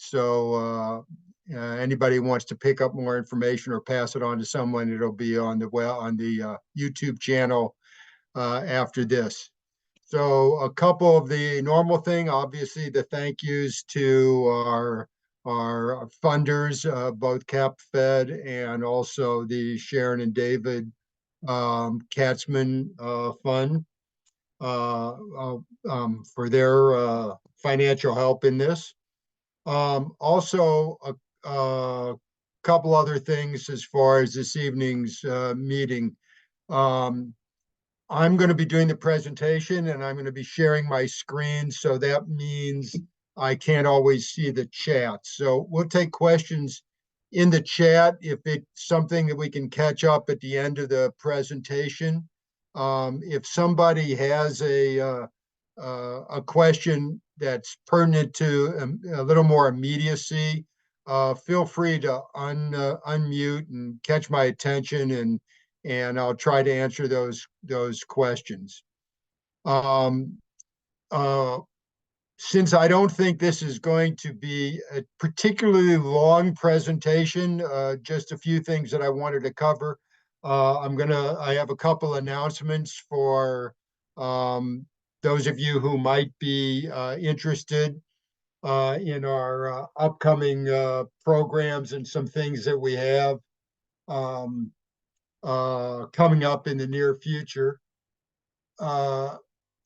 So anybody who wants to pick up more information or pass it on to someone, it'll be on the YouTube channel after this. So a couple of the normal thing, obviously the thank yous to our funders, both CapFed and also the Sharon and David Katzman Fund for their financial help in this. Also, a couple other things as far as this evening's meeting. I'm going to be doing the presentation and I'm going to be sharing my screen. So that means I can't always see the chat. So we'll take questions in the chat if it's something that we can catch up at the end of the presentation. If somebody has a question that's pertinent to a little more immediacy, feel free to unmute and catch my attention, and I'll try to answer those questions. Since I don't think this is going to be a particularly long presentation, just a few things that I wanted to cover. I have a couple announcements for those of you who might be interested in our upcoming programs and some things that we have coming up in the near future.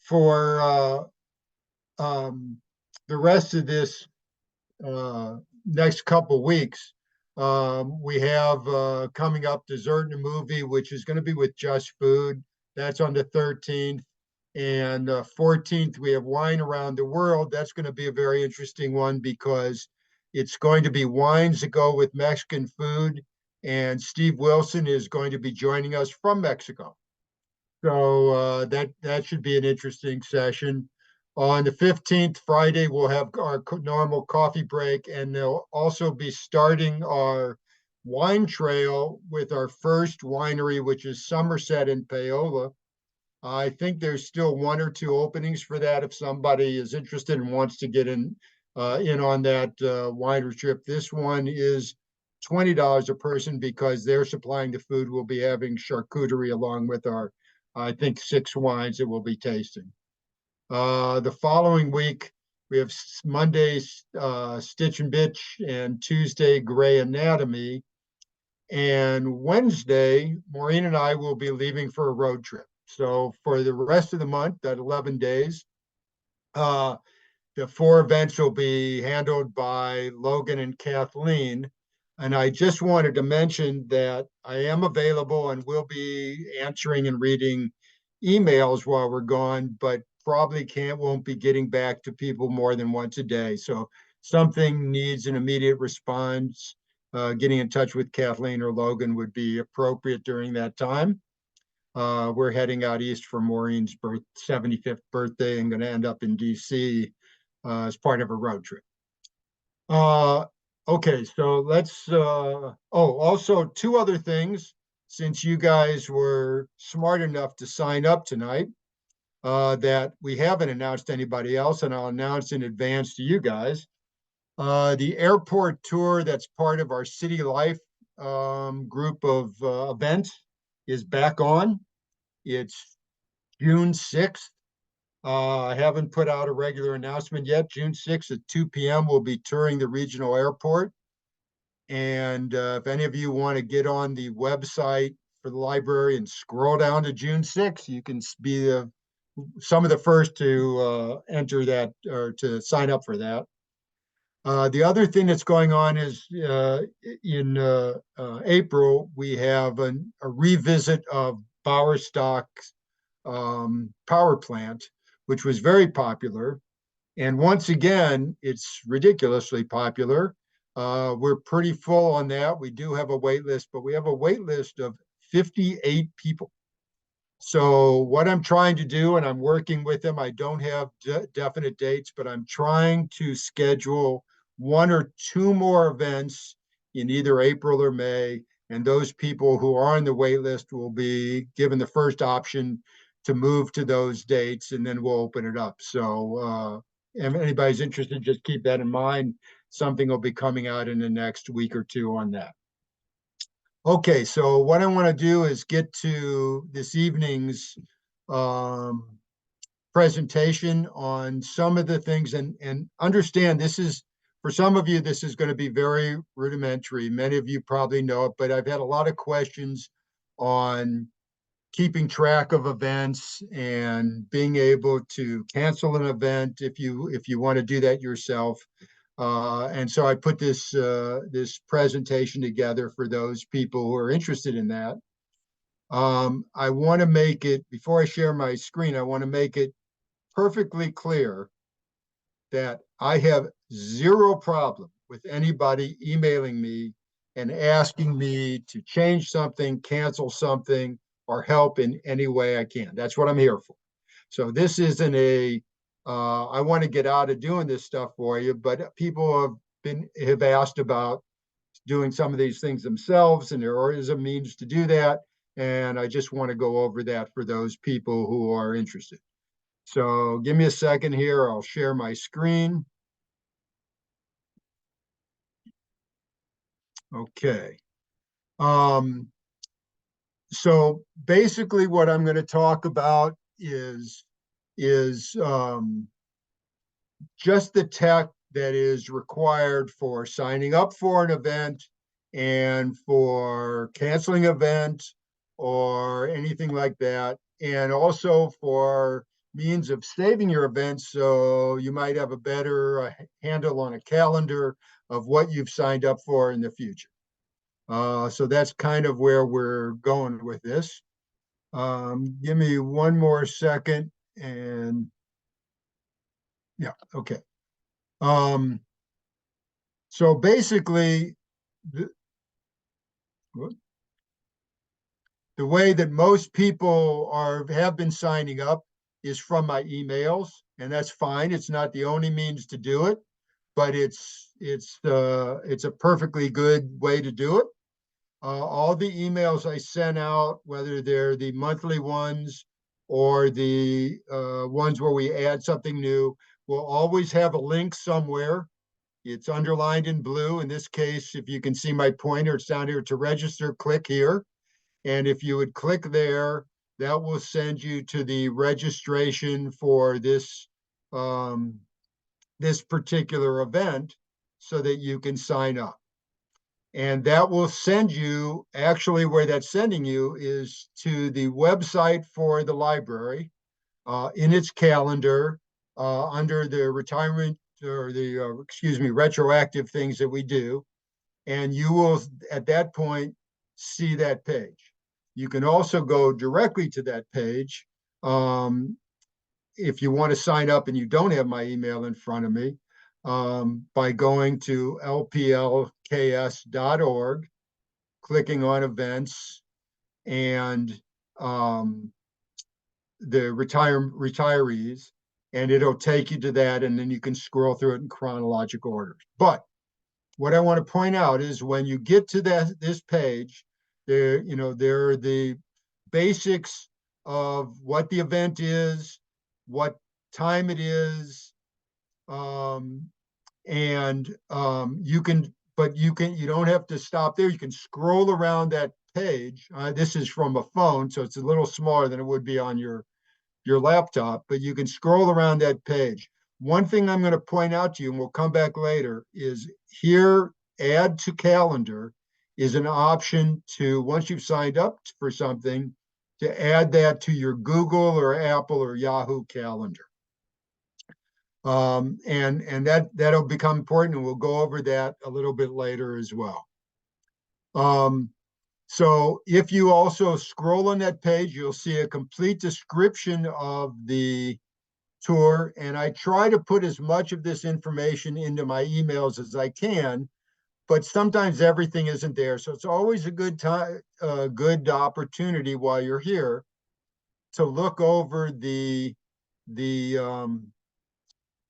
For the rest of this next couple weeks, we have coming up Dessert and a Movie, which is going to be with Just Food. That's on the 13th. And 14th, we have Wine Around the World. That's going to be a very interesting one because it's going to be wines that go with Mexican food. And Steve Wilson is going to be joining us from Mexico. So that should be an interesting session. On the 15th, Friday, we'll have our normal coffee break, and they'll also be starting our wine trail with our first winery, which is Somerset in Paola. I think there's still 1 or 2 openings for that if somebody is interested and wants to get in on that winery trip. This one is $20 a person because they're supplying the food. We'll be having charcuterie along with our, I think, 6 wines that we'll be tasting. The following week, we have Monday, Stitch and Bitch, and Tuesday, Gray Anatomy. And Wednesday, Maureen and I will be leaving for a road trip. So for the rest of the month, that 11 days, the 4 events will be handled by Logan and Kathleen. And I just wanted to mention that I am available and will be answering and reading emails while we're gone, but probably won't be getting back to people more than once a day. So something needs an immediate response, getting in touch with Kathleen or Logan would be appropriate during that time. We're heading out east for Maureen's 75th birthday and going to end up in DC as part of a road trip. Okay, so let's, also 2 other things, since you guys were smart enough to sign up tonight, that we haven't announced to anybody else, and I'll announce in advance to you guys. The airport tour that's part of our City Life group of events is back on. It's June 6th. I haven't put out a regular announcement yet. June 6th at 2 p.m. we'll be touring the regional airport. And if any of you want to get on the website for the library and scroll down to June 6th, you can be some of the first to enter that or to sign up for that. The other thing that's going on is in April, we have a revisit of Bowerstock's power plant, which was very popular. And once again, it's ridiculously popular. We're pretty full on that. We do have a wait list, but we have a wait list of 58 people. So what I'm trying to do, and I'm working with them, I don't have definite dates, but I'm trying to schedule 1 or 2 more events in either April or May. And those people who are on the wait list will be given the first option to move to those dates, and then we'll open it up. So if anybody's interested, just keep that in mind. something will be coming out in the next week or two on that. Okay, so what I want to do is get to this evening's um, presentation on some of the things, and understand this is, for some of you, this is going to be very rudimentary. Many of you probably know it, but I've had a lot of questions on keeping track of events and being able to cancel an event if you want to do that yourself. And so I put this presentation together for those people who are interested in that. I want to make it, before I share my screen, I want to make it perfectly clear that I have zero problem with anybody emailing me and asking me to change something, cancel something, or help in any way I can. That's what I'm here for. So this isn't I want to get out of doing this stuff for you, but people have asked about doing some of these things themselves, and there is a means to do that. And I just want to go over that for those people who are interested. So give me a second here. I'll share my screen. Okay. So basically what I'm going to talk about is just the tech that is required for signing up for an event and for canceling an event or anything like that, and also for means of saving your events so you might have a better handle on a calendar of what you've signed up for in the future. So that's kind of where we're going with this. Give me one more second and yeah, okay. Um, so basically, the, the way that most people have been signing up is from my emails, and that's fine. It's not the only means to do it, but it's a perfectly good way to do it. All the emails I send out, whether they're the monthly ones or the ones where we add something new, will always have a link somewhere. It's underlined in blue. In this case, if you can see my pointer, it's down here to register, click here. And if you would click there, that will send you to the registration for um, this particular event so that you can sign up. And that will send you, actually where that's sending you is to the website for the library in its calendar under the retirement or excuse me, retroactive things that we do. And you will, at that point, see that page. You can also go directly to that page if you want to sign up and you don't have my email in front of me by going to lplks.org, clicking on events, and the retirees, and it'll take you to that, and then you can scroll through it in chronological order. But what I want to point out is when you get to this page, there are the basics of what the event is, what time it is, and you don't have to stop there. You can scroll around that page. This is from a phone, so it's a little smaller than it would be on your laptop, but you can scroll around that page. One thing I'm going to point out to you, and we'll come back later, is here, add to calendar is an option to, once you've signed up for something, to add that to your Google or Apple or Yahoo calendar. And that'll become important, and we'll go over that a little bit later as well. So if you also scroll on that page, you'll see a complete description of the tour. And I try to put as much of this information into my emails as I can, but sometimes everything isn't there. So it's always a good time, a good opportunity while you're here to look over the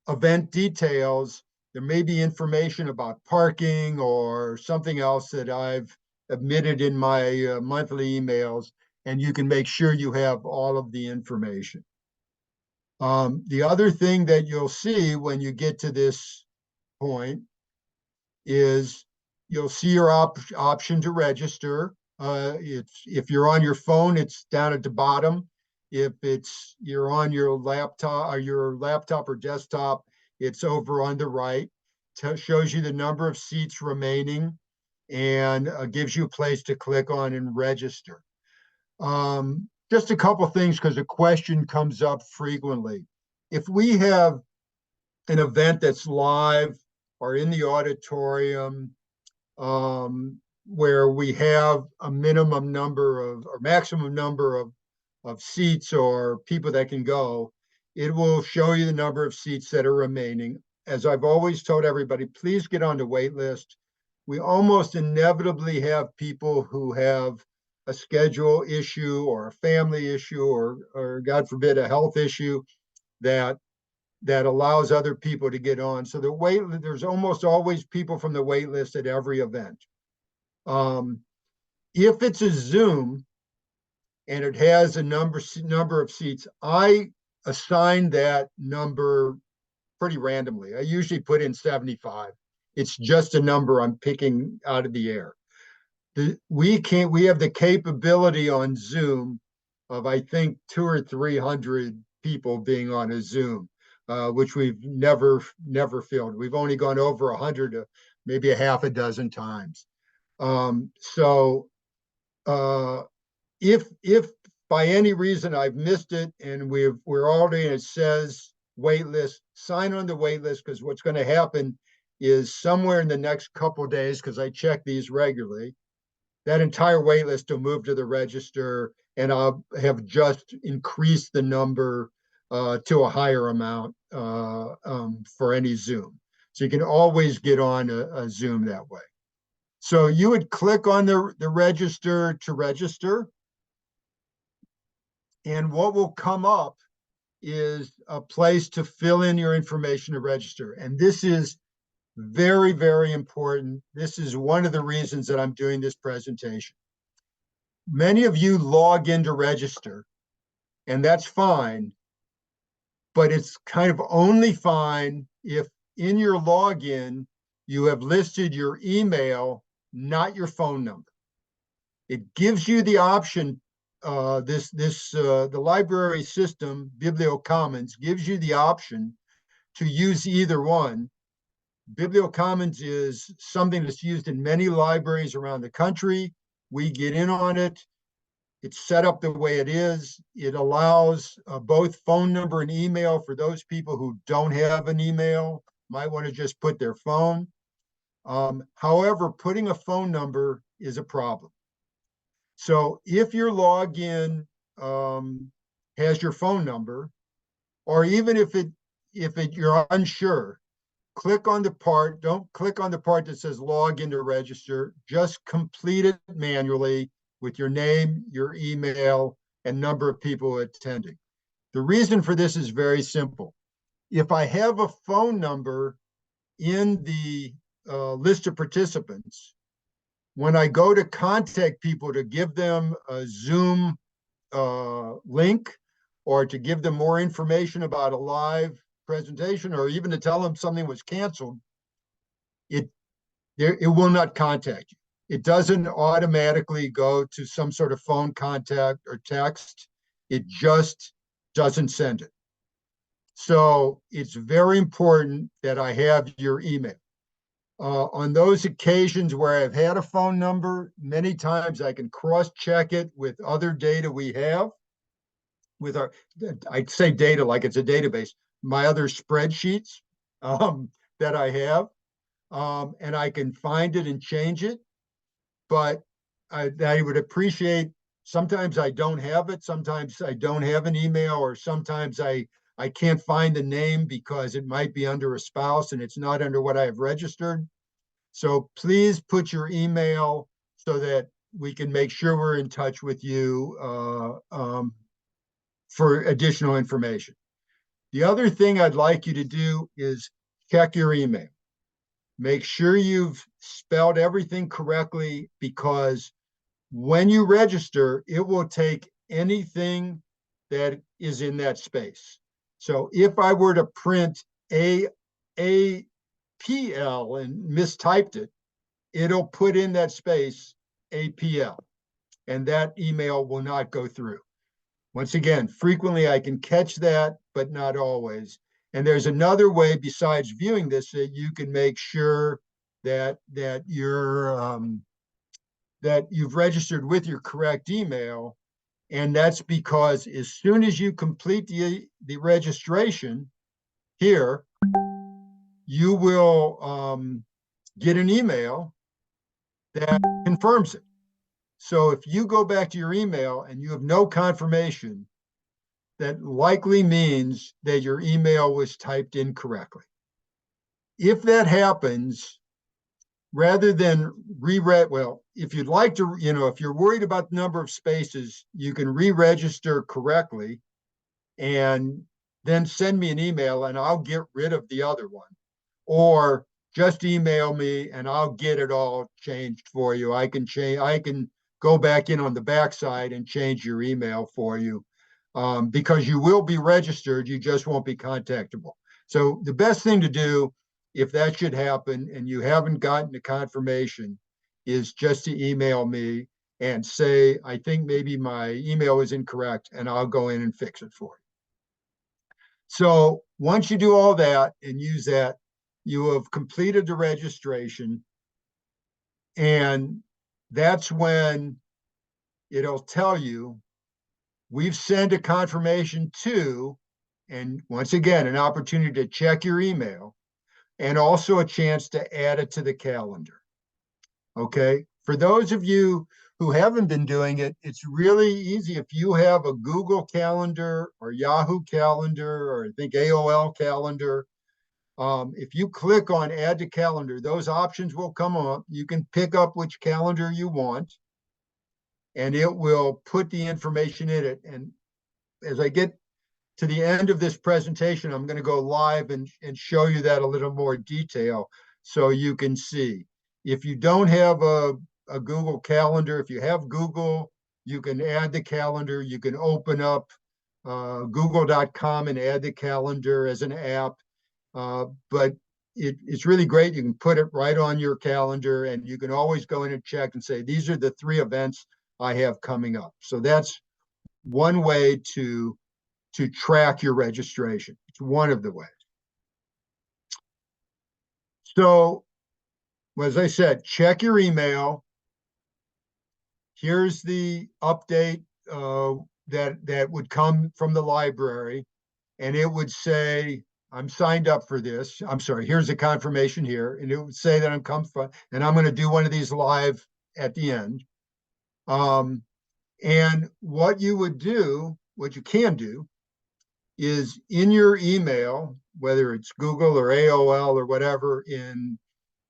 event details. There may be information about parking or something else that I've omitted in my monthly emails, and you can make sure you have all of the information. The other thing that you'll see when you get to this point is you'll see your option to register. If you're on your phone, it's down at the bottom. If you're on your laptop or desktop, it's over on the right. Shows you the number of seats remaining and gives you a place to click on and register. Just a couple things because the question comes up frequently. If we have an event that's live or in the auditorium, where we have a minimum number of or maximum number of seats or people that can go, it will show you the number of seats that are remaining. As I've always told everybody, please get on the wait list. We almost inevitably have people who have a schedule issue or a family issue or God forbid, a health issue that allows other people to get on. So there's almost always people from the wait list at every event. If it's a Zoom and it has a number of seats, I assign that number pretty randomly. I usually put in 75. It's just a number I'm picking out of the air. We have the capability on Zoom of, I think, 200 or 300 people being on a Zoom, which we've never filled. We've only gone over 100, maybe a half a dozen times. So if by any reason I've missed it and we're already, and it says wait list, sign on the wait list, because what's going to happen is somewhere in the next couple of days, because I check these regularly, that entire wait list will move to the register, and I'll have just increased the number to a higher amount for any Zoom. So you can always get on a Zoom that way. So you would click on the register to register, and what will come up is a place to fill in your information to register. And this is very, very important. This is one of the reasons that I'm doing this presentation. Many of you log in to register, and that's fine, but it's kind of only fine if in your login you have listed your email, not your phone number. It gives you the option, the library system, BiblioCommons, gives you the option to use either one. BiblioCommons is something that's used in many libraries around the country. We get in on it. It's set up the way it is. It allows both phone number and email for those people who don't have an email, might want to just put their phone. However, putting a phone number is a problem. So if your login has your phone number, or even if you're unsure, don't click on the part that says log in to register. Just complete it manually with your name, your email, and number of people attending. The reason for this is very simple. If I have a phone number in the list of participants, when I go to contact people to give them a Zoom link, or to give them more information about a live presentation, or even to tell them something was canceled, it will not contact you. It doesn't automatically go to some sort of phone contact or text. It just doesn't send it. So it's very important that I have your email. On those occasions where I've had a phone number, many times I can cross-check it with other data we have, with I'd say data like it's a database, my other spreadsheets that I have, and I can find it and change it. But I would appreciate, sometimes I don't have it, sometimes I don't have an email, or sometimes I can't find the name because it might be under a spouse and it's not under what I have registered. So please put your email so that we can make sure we're in touch with you for additional information. The other thing I'd like you to do is check your email. Make sure you've spelled everything correctly, because when you register, it will take anything that is in that space. So if I were to print a APL and mistyped it, it'll put in that space APL, and that email will not go through. Once again, frequently I can catch that, but not always. And there's another way besides viewing this that you can make sure that that you've registered with your correct email. And that's because as soon as you complete the registration here, you will get an email that confirms it. So if you go back to your email and you have no confirmation, that likely means that your email was typed incorrectly. If that happens, rather than well, if you'd like to, if you're worried about the number of spaces, you can re-register correctly and then send me an email and I'll get rid of the other one. Or just email me and I'll get it all changed for you. I can go back in on the backside and change your email for you, because you will be registered, you just won't be contactable. So the best thing to do, if that should happen and you haven't gotten the confirmation, is just to email me and say, I think maybe my email is incorrect, and I'll go in and fix it for you. So once you do all that and use that, you have completed the registration, and that's when it'll tell you we've sent a confirmation to, and once again, an opportunity to check your email and also a chance to add it to the calendar. Okay. For those of you who haven't been doing it, it's really easy. If you have a Google Calendar or Yahoo Calendar, or I think AOL Calendar, if you click on add to calendar, those options will come up. You can pick up which calendar you want, and it will put the information in it. And as I get to the end of this presentation, I'm going to go live and show you that a little more detail so you can see. If you don't have a Google Calendar, if you have Google, you can add the calendar. You can open up google.com and add the calendar as an app. But it's really great. You can put it right on your calendar, and you can always go in and check and say, these are the 3 events I have coming up. So that's one way to track your registration. It's one of the ways. So, as I said, check your email. Here's the update that would come from the library, and it would say, I'm signed up for this. I'm sorry, here's a confirmation here, and it would say that I'm comfortable, and I'm going to do one of these live at the end. And what you would do, what you can do, is in your email, whether it's Google or AOL or whatever, in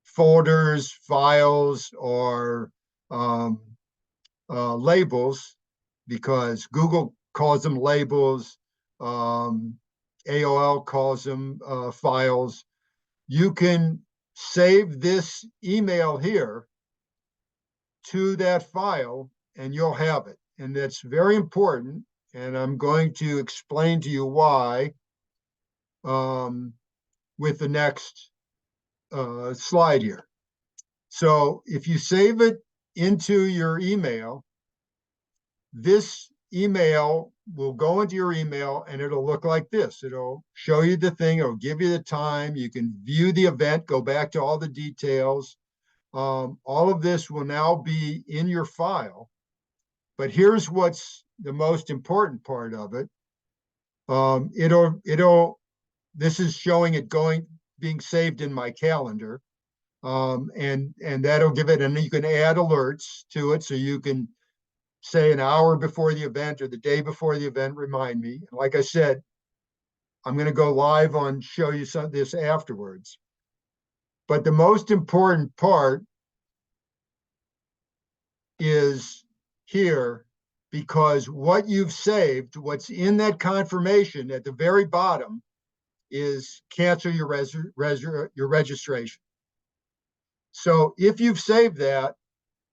folders, files, or labels, because Google calls them labels, AOL calls them files. You can save this email here to that file and you'll have it. And that's very important. And I'm going to explain to you why with the next slide here. So if you save it into your email, this email will go into your email and it'll look like this. It'll show you the thing, it'll give you the time, you can view the event, go back to all the details. All of this will now be in your file. But here's what's the most important part of it. This is showing it being saved in my calendar. And that'll give it, and you can add alerts to it. So you can say an hour before the event or the day before the event, remind me. Like I said, I'm going to go live on show you some of this afterwards. But the most important part is here, because what you've saved, what's in that confirmation at the very bottom, is cancel your registration. So if you've saved that,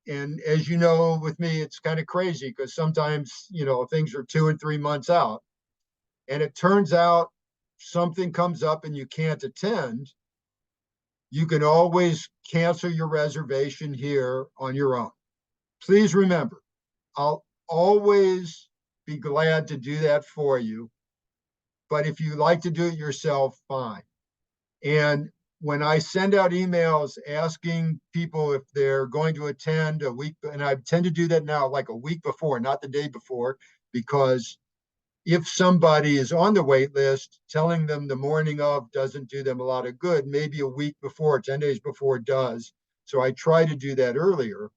and as you know, with me, it's kind of crazy because sometimes, things are 2 and 3 months out, and it turns out something comes up and you can't attend, You can always cancel your reservation here on your own. Please remember, I'll always be glad to do that for you. But if you like to do it yourself, fine. And when I send out emails asking people if they're going to attend a week, and I tend to do that now like a week before, not the day before, because if somebody is on the wait list, telling them the morning of doesn't do them a lot of good. Maybe a week before, 10 days before does. So I try to do that earlier.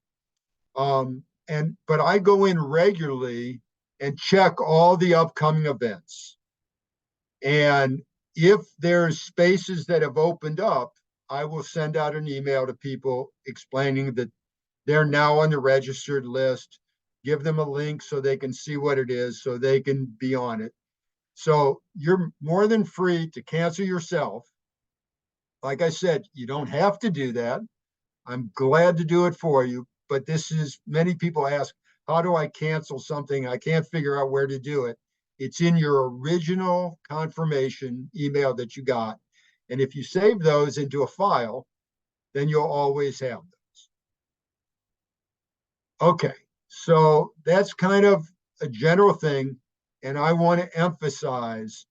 But I go in regularly and check all the upcoming events. And if there's spaces that have opened up, I will send out an email to people explaining that they're now on the registered list, give them a link so they can see what it is, so they can be on it. So you're more than free to cancel yourself. Like I said, you don't have to do that. I'm glad to do it for you. But this is, many people ask, how do I cancel something? I can't figure out where to do it. It's in your original confirmation email that you got. And if you save those into a file, then you'll always have them. Okay, so that's kind of a general thing. And I want to emphasize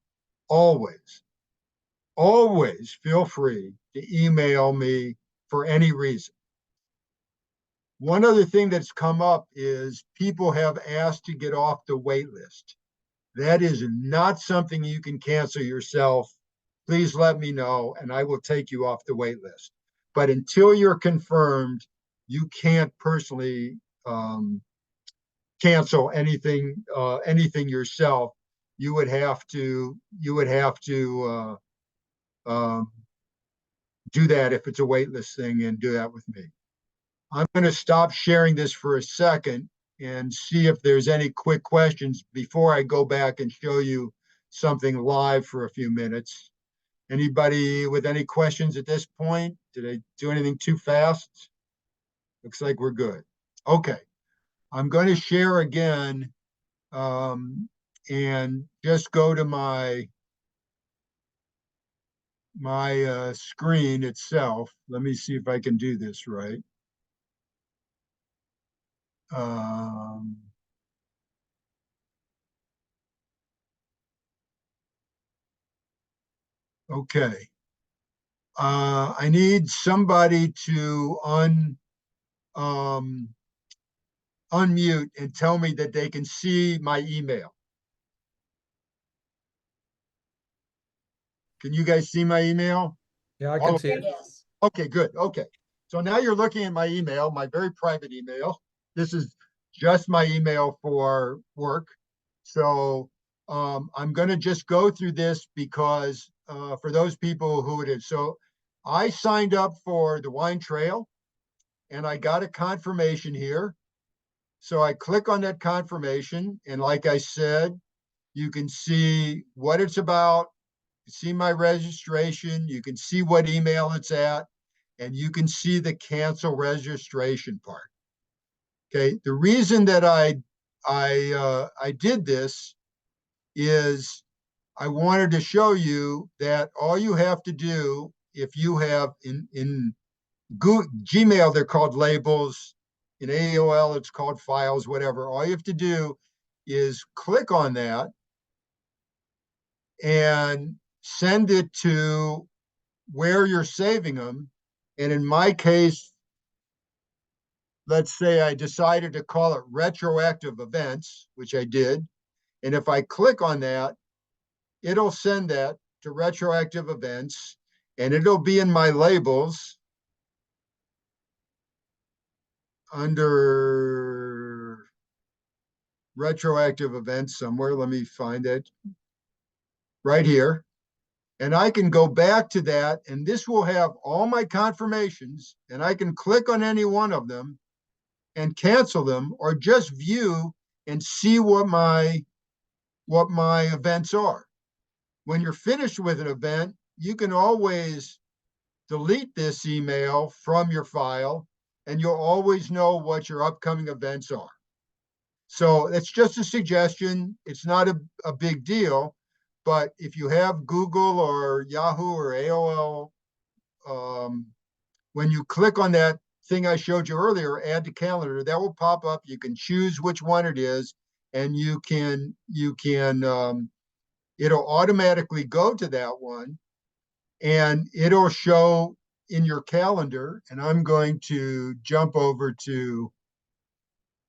always, always feel free to email me for any reason. One other thing that's come up is people have asked to get off the wait list. That is not something you can cancel yourself. Please let me know and I will take you off the wait list. But until you're confirmed, you can't personally cancel anything yourself. You would have to do that if it's a waitlist thing and do that with me. I'm going to stop sharing this for a second and see if there's any quick questions before I go back and show you something live for a few minutes. Anybody with any questions at this point? Did I do anything too fast? Looks like we're good. Okay, I'm going to share again and just go to my screen itself. Let me see if I can do this right. Um, okay. I need somebody to um, unmute and tell me that they can see my email. Can you guys see my email? Yeah, I can see it. Yes. Okay, good. Okay. So now you're looking at my email, my very private email. This is just my email for work. So I'm going to just go through this because for those people who it is. So I signed up for the wine trail and I got a confirmation here. So I click on that confirmation. And like I said, you can see what it's about, see my registration, you can see what email it's at, and you can see the cancel registration part. Okay, the reason that I did this is I wanted to show you that all you have to do if you have in Gmail, they're called labels. In AOL, it's called files, whatever. All you have to do is click on that and send it to where you're saving them. And in my case, let's say I decided to call it retroactive events, which I did. And if I click on that, it'll send that to retroactive events and it'll be in my labels under retroactive events somewhere. Let me find it right here. And I can go back to that and this will have all my confirmations and I can click on any one of them and cancel them or just view and see what my events are. When you're finished with an event, you can always delete this email from your file and you'll always know what your upcoming events are. So it's just a suggestion. It's not a big deal, but if you have Google or Yahoo or AOL when you click on that thing I showed you earlier, add to calendar, that will pop up. You can choose which one it is, and it'll automatically go to that one, and it'll show in your calendar. And I'm going to jump over to,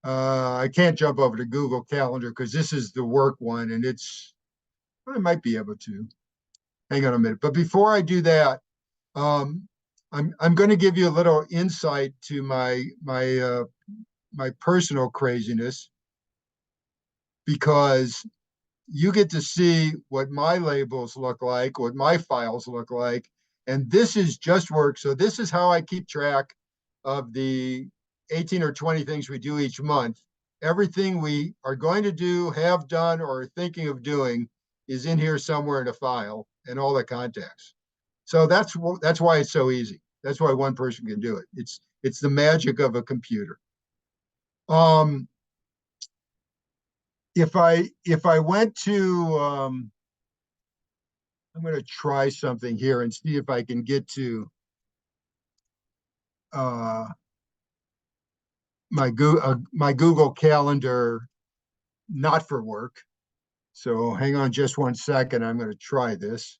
I can't jump over to Google Calendar because this is the work one, and I might be able to. Hang on a minute. But before I do that, um, I'm going to give you a little insight to my personal craziness, because you get to see what my labels look like, what my files look like. And this is just work. So this is how I keep track of the 18 or 20 things we do each month. Everything we are going to do, have done, or are thinking of doing is in here somewhere in a file, and all the contacts. So that's why it's so easy. That's why one person can do it. It's the magic of a computer. Um, if I went to, I'm going to try something here and see if I can get to uh, my Google Calendar, not for work. So hang on just one second. I'm going to try this.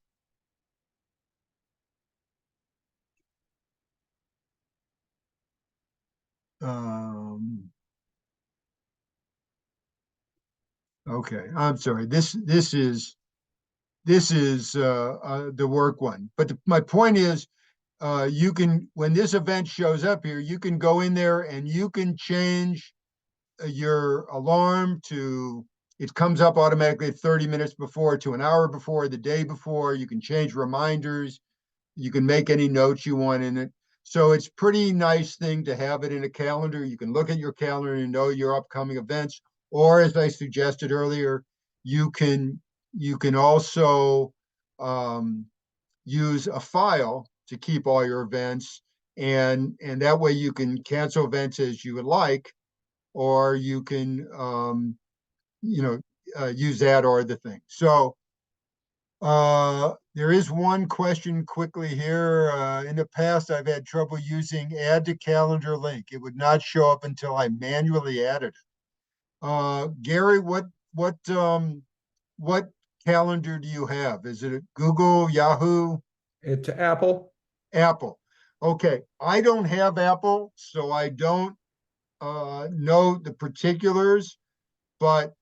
Okay, I'm sorry. This is the work one. But my point is, you can, when this event shows up here, you can go in there and you can change your alarm to, it comes up automatically 30 minutes before, to an hour before, the day before. You can change reminders. You can make any notes you want in it. So it's pretty nice thing to have it in a calendar. You can look at your calendar and know your upcoming events. Or as I suggested earlier, you can also use a file to keep all your events, and that way you can cancel events as you would like, or you can use that or the thing. So there is one question quickly here. In the past, I've had trouble using add to calendar link. It would not show up until I manually added it. Gary, what calendar do you have? Is it Google, Yahoo, It's Apple. Apple? Okay, I don't have Apple, so I don't know the particulars, but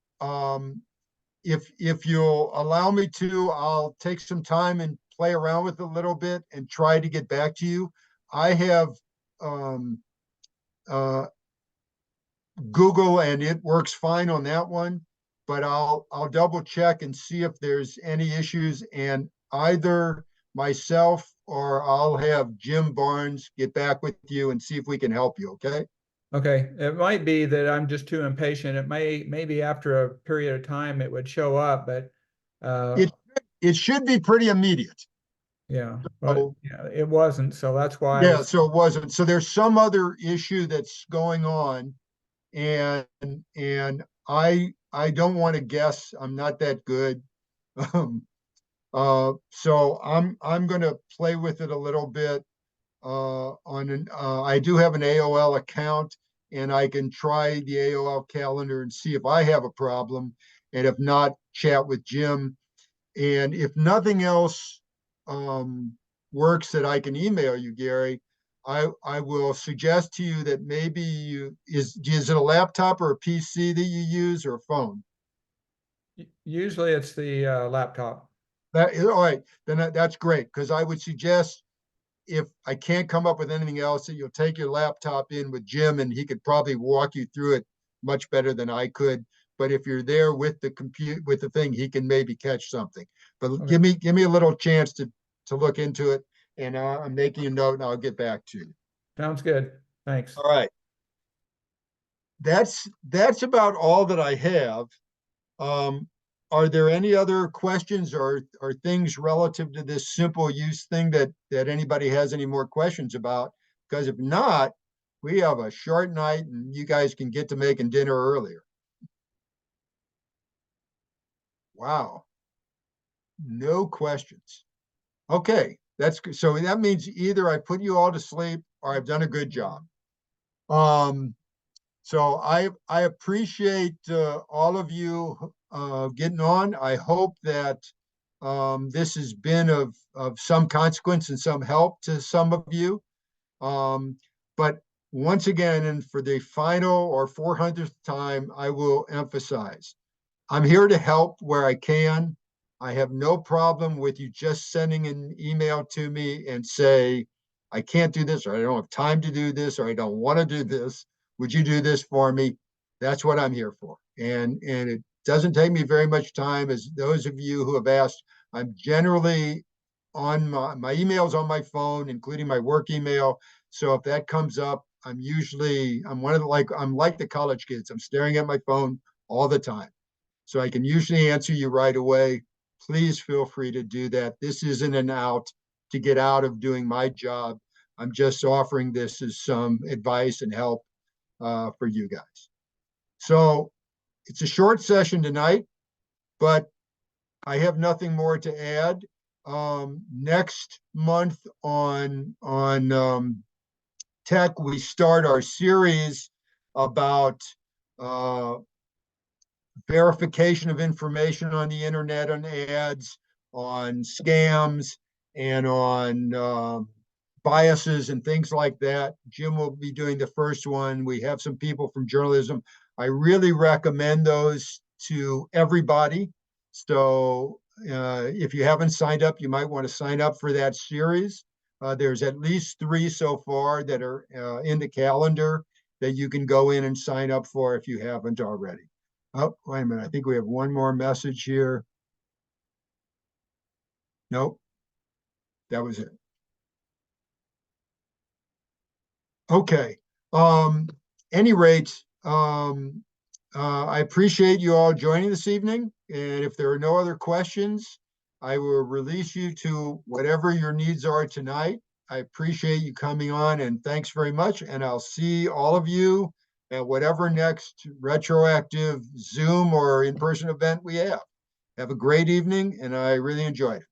if you'll allow me to, I'll take some time and play around with it a little bit and try to get back to you. I have um, uh, Google, and it works fine on that one, but I'll double check and see if there's any issues, and either myself or I'll have Jim Barnes get back with you and see if we can help you. Okay. Okay, it might be that I'm just too impatient. Maybe after a period of time it would show up, but uh, It it should be pretty immediate. yeah, but So yeah, it wasn't. So that's why I yeah, was. so it wasn't. So there's some other issue that's going on, and I don't want to guess. I'm not that good. Um, so I'm going to play with it a little bit. I do have an AOL account, and I can try the AOL calendar and see if I have a problem, and if not, chat with Jim. And if nothing else works that I can email you, Gary, I will suggest to you that maybe is it a laptop or a PC that you use, or a phone? Usually it's the laptop. All right, then that's great, because I would suggest, if I can't come up with anything else, that you'll take your laptop in with Jim, and he could probably walk you through it much better than I could. But if you're there with the with the thing, he can maybe catch something. But Okay, give me a little chance to look into it, and I'm making a note, and I'll get back to you. sounds good. Thanks. All right, that's about all that I have. Um, are there any other questions or things relative to this simple use thing that anybody has any more questions about? Because if not, we have a short night, and you guys can get to making dinner earlier. Wow, no questions. Okay, So that means either I put you all to sleep or I've done a good job. So I appreciate all of you getting on. I hope that this has been of some consequence and some help to some of you. But once again, and for the final or 400th time, I will emphasize, I'm here to help where I can. I have no problem with you just sending an email to me and say, I can't do this, or I don't have time to do this, or I don't want to do this. Would you do this for me? That's what I'm here for. And it doesn't take me very much time, as those of you who have asked. I'm generally on my emails on my phone, including my work email. So if that comes up, I'm like the college kids. I'm staring at my phone all the time. So I can usually answer you right away. Please feel free to do that. This isn't an out to get out of doing my job. I'm just offering this as some advice and help for you guys. So it's a short session tonight, but I have nothing more to add. Next month on tech, we start our series about verification of information on the internet, on ads, on scams, and on biases and things like that. Jim will be doing the first one. We have some people from journalism. I really recommend those to everybody. So if you haven't signed up, you might want to sign up for that series. There's at least 3 so far that are in the calendar that you can go in and sign up for if you haven't already. Oh, wait a minute. I think we have one more message here. Nope, that was it. Okay. Any rate, I appreciate you all joining this evening. And if there are no other questions, I will release you to whatever your needs are tonight. I appreciate you coming on, and thanks very much. And I'll see all of you at whatever next retroactive Zoom or in-person event we have. Have a great evening, and I really enjoyed it.